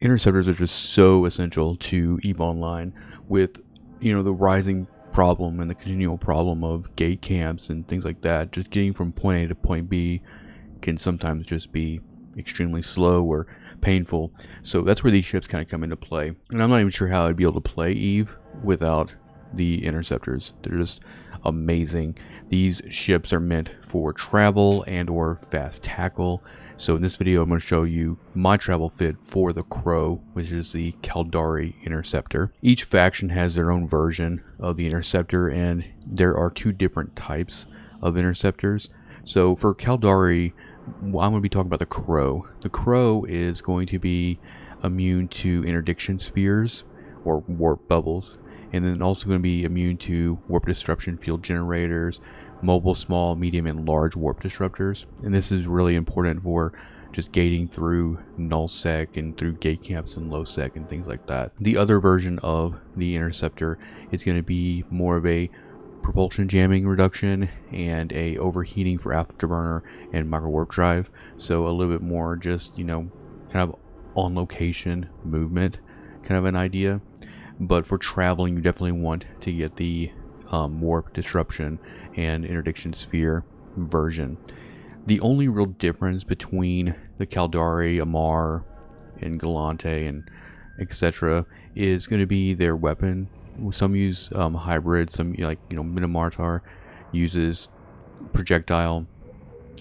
Interceptors are just so essential to EVE Online with, the rising problem and the continual problem of gate camps and things like that. Just getting from point A to point B can sometimes just be extremely slow or painful. So that's where these ships kind of come into play. And I'm not even sure how I'd be able to play EVE without the Interceptors. They're just amazing. These ships are meant for travel and or fast tackle. So in this video I'm going to show you my travel fit for the Crow, which is the Caldari Interceptor. Each faction has their own version of the Interceptor, and there are two different types of Interceptors. So for Caldari, I'm going to be talking about the Crow. The Crow is going to be immune to interdiction spheres or warp bubbles, and then also going to be immune to warp disruption field generators, mobile, small, medium, and large warp disruptors. And this is really important for just gating through nullsec and through gate camps and lowsec and things like that. The other version of the Interceptor is going to be more of a propulsion jamming reduction and a overheating for afterburner and micro warp drive. So a little bit more just, kind of on location movement kind of an idea. But for traveling, you definitely want to get the warp disruption and interdiction sphere version. The only real difference between the Caldari, Amar, and Galante, and etc. is going to be their weapon. Some use hybrid, some Minomartar uses projectile,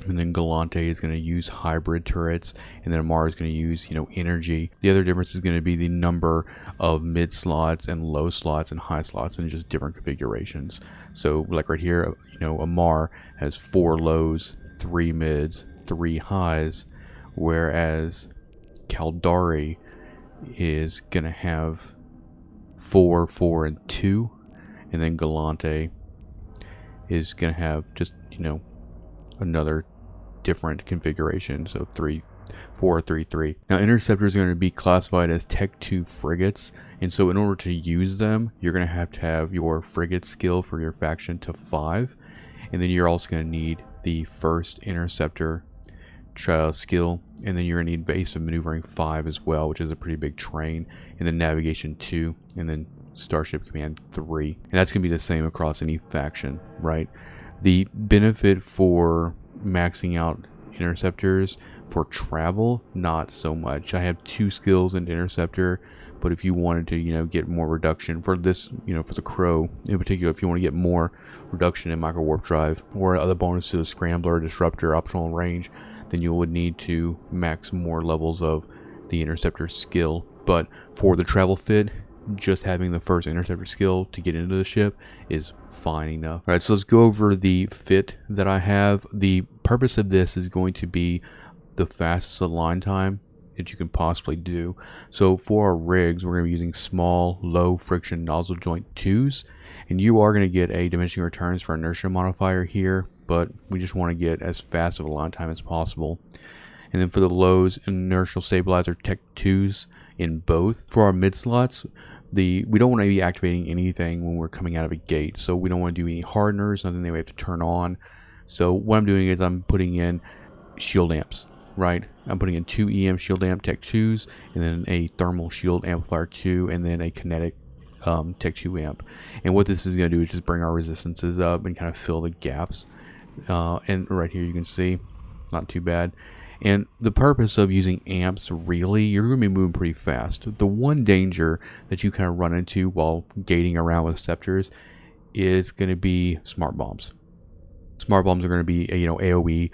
and then Galante is going to use hybrid turrets, and then Amar is going to use energy. The other difference is going to be the number of mid slots and low slots and high slots and just different configurations. So like right here, Amar has 4 lows, 3 mids, 3 highs, whereas Caldari is going to have 4, 4, and 2, and then Galante is going to have just another different configuration, so 3, 4, 3, 3. Now Interceptors are going to be classified as Tech 2 frigates, and so in order to use them, you're going to have your frigate skill for your faction to 5, and then you're also going to need the first Interceptor skill, and then you're going to need base of maneuvering 5 as well, which is a pretty big train, and then navigation 2, and then starship command 3, and that's going to be the same across any faction, right? The benefit for maxing out Interceptors for travel, not so much. I have 2 skills in Interceptor, but if you wanted to get more reduction for this, for the Crow in particular, if you want to get more reduction in micro warp drive or other bonus to the Scrambler, Disruptor, optional range, then you would need to max more levels of the Interceptor skill. But for the travel fit, just having the first Interceptor skill to get into the ship is fine enough. Alright, so let's go over the fit that I have. The purpose of this is going to be the fastest align time that you can possibly do. So for our rigs, we're going to be using small, low friction nozzle joint 2s, and you are going to get a diminishing returns for inertia modifier here, but we just want to get as fast of a align time as possible. And then for the lows, inertial stabilizer Tech 2s in both. For our mid slots, we don't want to be activating anything when we're coming out of a gate, so we don't want to do any hardeners, nothing that we have to turn on. So what I'm doing is I'm putting in shield amps, right? I'm putting in 2 EM shield amp Tech 2s, and then a thermal shield amplifier 2, and then a kinetic Tech 2 amp. And what this is going to do is just bring our resistances up and kind of fill the gaps. And right here you can see, not too bad. And the purpose of using amps, really, you're going to be moving pretty fast. The one danger that you kind of run into while gating around with scepters is going to be smart bombs. Smart bombs are going to be AoE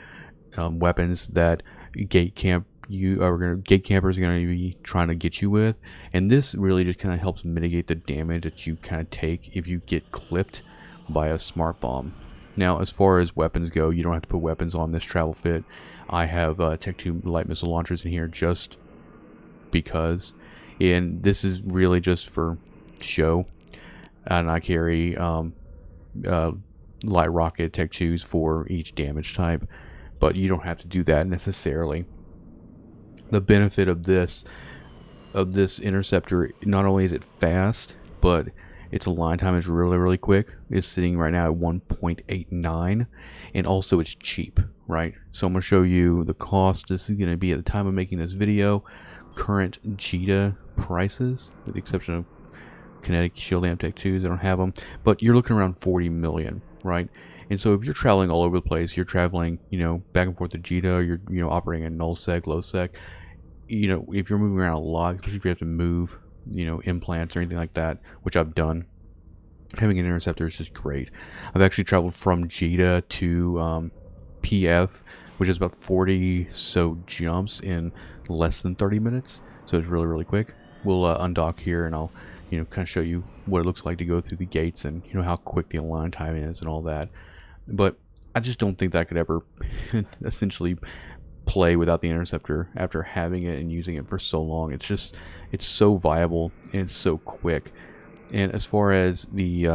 weapons that gate campers are going to be trying to get you with, and this really just kind of helps mitigate the damage that you kind of take if you get clipped by a smart bomb. Now, as far as weapons go, you don't have to put weapons on this travel fit. I have Tech 2 light missile launchers in here just because, and this is really just for show. And I carry light rocket Tech 2s for each damage type, but you don't have to do that necessarily. The benefit of this Interceptor, not only is it fast, but its align time is really quick. It's sitting right now at 1.89, and also it's cheap, right? So I'm going to show you the cost. This is going to be, at the time of making this video, current JITA prices, with the exception of Kinetic Shield Amtech 2s. They don't have them, but you're looking around 40 million, right? And so if you're traveling all over the place, you're traveling, back and forth to JITA, you're, operating in null sec, low sec, if you're moving around a lot, especially if you have to move, implants or anything like that, which I've done, having an interceptor is just great. I've actually traveled from JITA to PF, which is about 40 so jumps in less than 30 minutes. So it's really, really quick. We'll undock here and I'll, kind of show you what it looks like to go through the gates and, how quick the align time is and all that. But I just don't think that I could ever essentially play without the interceptor after having it and using it for so long. It's so viable and it's so quick. And as far as the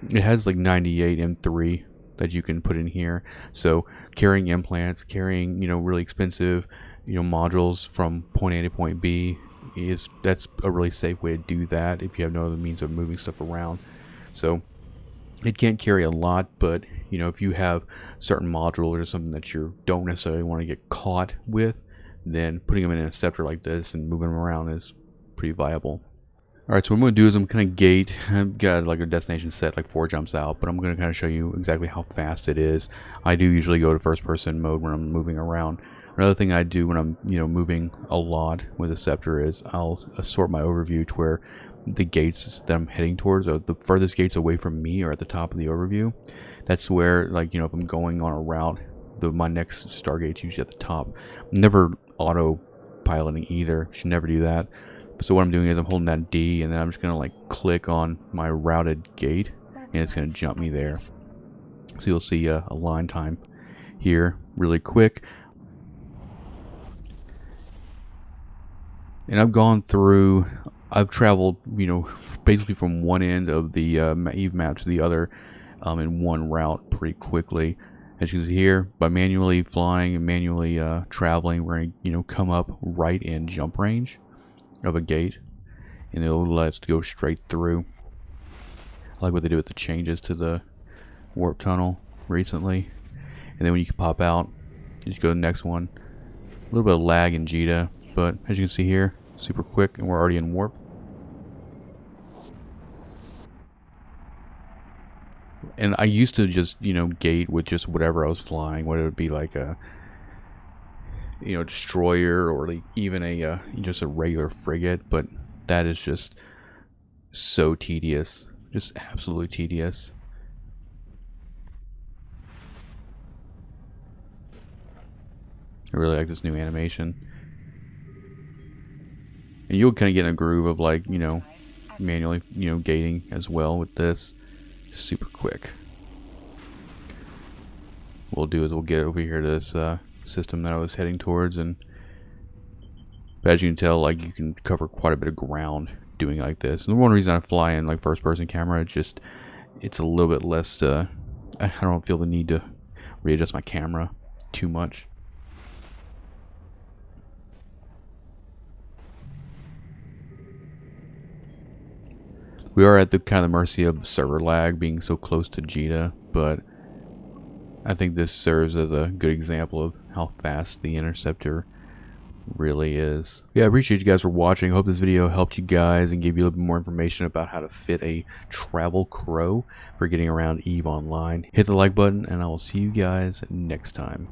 it has like 98 M3 that you can put in here, so carrying implants, carrying really expensive modules from point A to point B, that's a really safe way to do that if you have no other means of moving stuff around. So it can't carry a lot, but if you have certain modules or something that you don't necessarily want to get caught with, then putting them in an interceptor like this and moving them around is pretty viable. Alright, so what I'm going to do is I'm going to gate. I've got like a destination set, like 4 jumps out, but I'm going to kind of show you exactly how fast it is. I do usually go to first person mode when I'm moving around. Another thing I do when I'm moving a lot with a scepter is I'll sort my overview to where the gates that I'm heading towards, or the furthest gates away from me, are at the top of the overview. That's where, like, if I'm going on a route, my next Stargate's usually at the top. I'm never auto piloting either. Should never do that. So what I'm doing is I'm holding that D, and then I'm just gonna like click on my routed gate, and it's gonna jump me there. So you'll see a line time here really quick. And I've traveled, basically from one end of the Eve map to the other in one route pretty quickly. As you can see here, by manually flying and manually traveling, we're going to, come up right in jump range of a gate, and it'll let us go straight through. I like what they do with the changes to the warp tunnel recently. And then when you can pop out, you just go to the next one. A little bit of lag in JITA, but as you can see here, super quick, and we're already in warp. And I used to just, gate with just whatever I was flying, whether it be like a, destroyer or like even a just a regular frigate, but that is just so tedious, just absolutely tedious. I really like this new animation. And you'll kind of get in a groove of like, manually, gating as well with this. Just super quick. What we'll do is we'll get over here to this system that I was heading towards, and as you can tell, like, you can cover quite a bit of ground doing like this. And the one reason I fly in like first person camera, it's a little bit less I don't feel the need to readjust my camera too much. We are at the kind of mercy of server lag being so close to JITA, but I think this serves as a good example of how fast the Interceptor really is. Yeah, I appreciate you guys for watching. I hope this video helped you guys and gave you a little bit more information about how to fit a travel crow for getting around EVE Online. Hit the like button, and I will see you guys next time.